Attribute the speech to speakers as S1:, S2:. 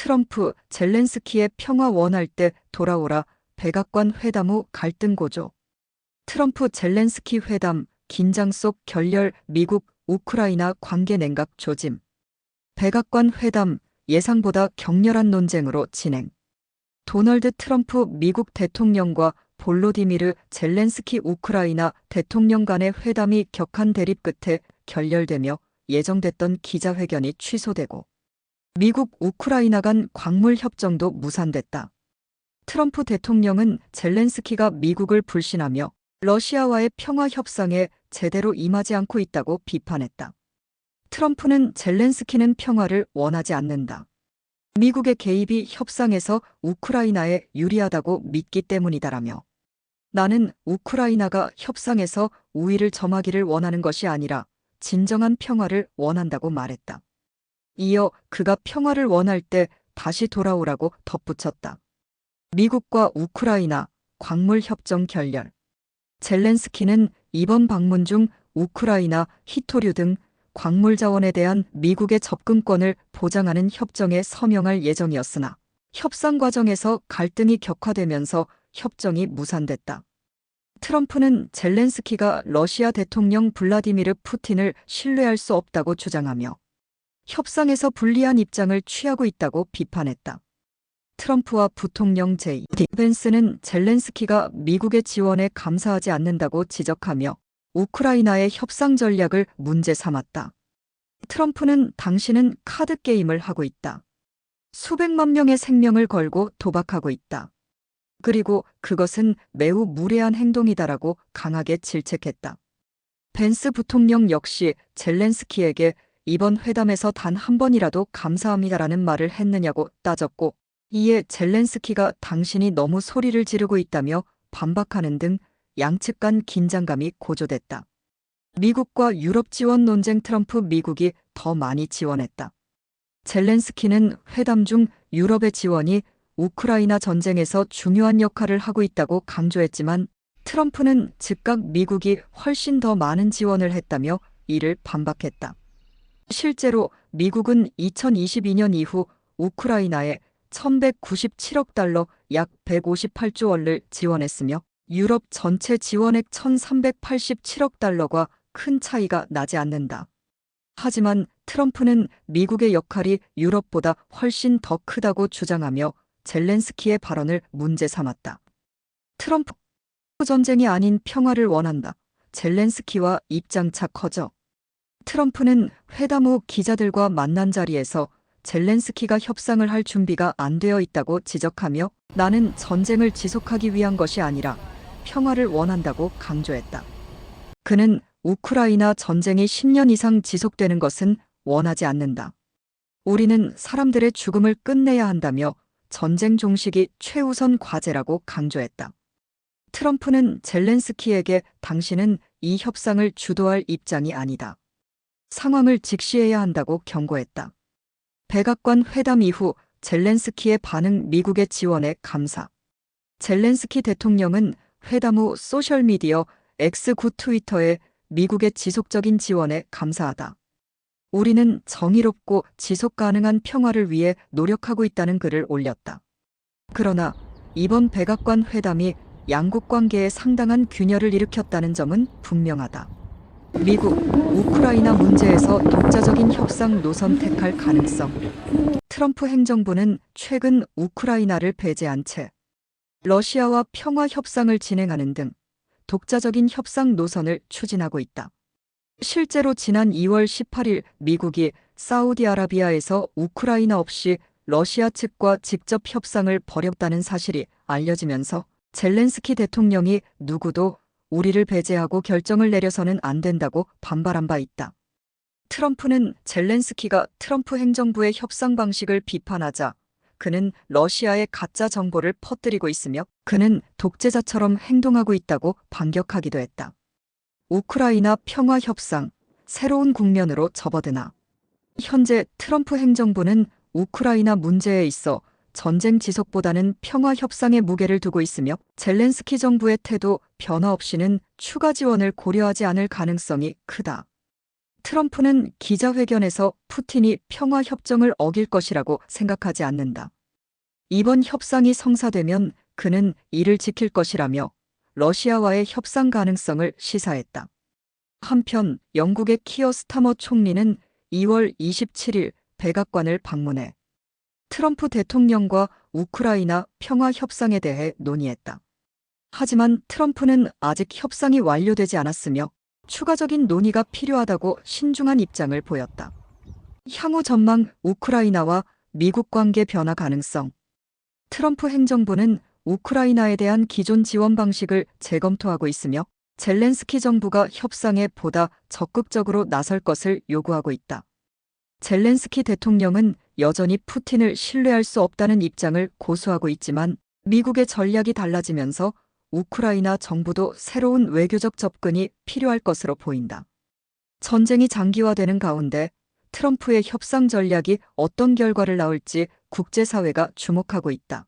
S1: 트럼프, 젤렌스키의 평화 원할 때 돌아오라. 백악관 회담 후 갈등 고조. 트럼프 젤렌스키 회담, 긴장 속 결렬. 미국, 우크라이나 관계 냉각 조짐. 백악관 회담, 예상보다 격렬한 논쟁으로 진행. 도널드 트럼프 미국 대통령과 볼로디미르 젤렌스키 우크라이나 대통령 간의 회담이 격한 대립 끝에 결렬되며 예정됐던 기자회견이 취소되고 미국 우크라이나 간 광물 협정도 무산됐다. 트럼프 대통령은 젤렌스키가 미국을 불신하며 러시아와의 평화 협상에 제대로 임하지 않고 있다고 비판했다. 트럼프는 젤렌스키는 평화를 원하지 않는다. 미국의 개입이 협상에서 우크라이나에 유리하다고 믿기 때문이다라며 나는 우크라이나가 협상에서 우위를 점하기를 원하는 것이 아니라 진정한 평화를 원한다고 말했다. 이어 그가 평화를 원할 때 다시 돌아오라고 덧붙였다. 미국과 우크라이나 광물 협정 결렬. 젤렌스키는 이번 방문 중 우크라이나 히토류 등 광물 자원에 대한 미국의 접근권을 보장하는 협정에 서명할 예정이었으나 협상 과정에서 갈등이 격화되면서 협정이 무산됐다. 트럼프는 젤렌스키가 러시아 대통령 블라디미르 푸틴을 신뢰할 수 없다고 주장하며 협상에서 불리한 입장을 취하고 있다고 비판했다. 트럼프와 부통령 제이디 벤스는 젤렌스키가 미국의 지원에 감사하지 않는다고 지적하며 우크라이나의 협상 전략을 문제 삼았다. 트럼프는 당신은 카드 게임을 하고 있다. 수백만 명의 생명을 걸고 도박하고 있다. 그리고 그것은 매우 무례한 행동이다라고 강하게 질책했다. 벤스 부통령 역시 젤렌스키에게 이번 회담에서 단 한 번이라도 감사합니다라는 말을 했느냐고 따졌고 이에 젤렌스키가 당신이 너무 소리를 지르고 있다며 반박하는 등 양측 간 긴장감이 고조됐다. 미국과 유럽 지원 논쟁. 트럼프 미국이 더 많이 지원했다. 젤렌스키는 회담 중 유럽의 지원이 우크라이나 전쟁에서 중요한 역할을 하고 있다고 강조했지만 트럼프는 즉각 미국이 훨씬 더 많은 지원을 했다며 이를 반박했다. 실제로 미국은 2022년 이후 우크라이나에 1197억 달러 약 158조 원을 지원했으며 유럽 전체 지원액 1387억 달러과 큰 차이가 나지 않는다. 하지만 트럼프는 미국의 역할이 유럽보다 훨씬 더 크다고 주장하며 젤렌스키의 발언을 문제 삼았다. 트럼프 전쟁이 아닌 평화를 원한다. 젤렌스키와 입장차 커져. 트럼프는 회담 후 기자들과 만난 자리에서 젤렌스키가 협상을 할 준비가 안 되어 있다고 지적하며 나는 전쟁을 지속하기 위한 것이 아니라 평화를 원한다고 강조했다. 그는 우크라이나 전쟁이 10년 이상 지속되는 것은 원하지 않는다. 우리는 사람들의 죽음을 끝내야 한다며 전쟁 종식이 최우선 과제라고 강조했다. 트럼프는 젤렌스키에게 당신은 이 협상을 주도할 입장이 아니다. 상황을 직시해야 한다고 경고했다. 백악관 회담 이후 젤렌스키의 반응. 미국의 지원에 감사. 젤렌스키 대통령은 회담 후 소셜미디어 X 구 트위터에 미국의 지속적인 지원에 감사하다. 우리는 정의롭고 지속 가능한 평화를 위해 노력하고 있다는 글을 올렸다. 그러나 이번 백악관 회담이 양국 관계에 상당한 균열을 일으켰다는 점은 분명하다. 미국, 우크라이나 문제에서 독자적인 협상 노선 택할 가능성. 트럼프 행정부는 최근 우크라이나를 배제한 채 러시아와 평화 협상을 진행하는 등 독자적인 협상 노선을 추진하고 있다. 실제로 지난 2월 18일 미국이 사우디아라비아에서 우크라이나 없이 러시아 측과 직접 협상을 벌였다는 사실이 알려지면서 젤렌스키 대통령이 누구도 우리를 배제하고 결정을 내려서는 안 된다고 반발한 바 있다. 트럼프는 젤렌스키가 트럼프 행정부의 협상 방식을 비판하자 그는 러시아의 가짜 정보를 퍼뜨리고 있으며 그는 독재자처럼 행동하고 있다고 반격하기도 했다. 우크라이나 평화 협상, 새로운 국면으로 접어드나. 현재 트럼프 행정부는 우크라이나 문제에 있어 전쟁 지속보다는 평화 협상에 무게를 두고 있으며 젤렌스키 정부의 태도 변화 없이는 추가 지원을 고려하지 않을 가능성이 크다. 트럼프는 기자회견에서 푸틴이 평화 협정을 어길 것이라고 생각하지 않는다. 이번 협상이 성사되면 그는 이를 지킬 것이라며 러시아와의 협상 가능성을 시사했다. 한편 영국의 키어 스타머 총리는 2월 27일 백악관을 방문해 트럼프 대통령과 우크라이나 평화 협상에 대해 논의했다. 하지만 트럼프는 아직 협상이 완료되지 않았으며 추가적인 논의가 필요하다고 신중한 입장을 보였다. 향후 전망 우크라이나와 미국 관계 변화 가능성. 트럼프 행정부는 우크라이나에 대한 기존 지원 방식을 재검토하고 있으며 젤렌스키 정부가 협상에 보다 적극적으로 나설 것을 요구하고 있다. 젤렌스키 대통령은 여전히 푸틴을 신뢰할 수 없다는 입장을 고수하고 있지만 미국의 전략이 달라지면서 우크라이나 정부도 새로운 외교적 접근이 필요할 것으로 보인다. 전쟁이 장기화되는 가운데 트럼프의 협상 전략이 어떤 결과를 낳을지 국제사회가 주목하고 있다.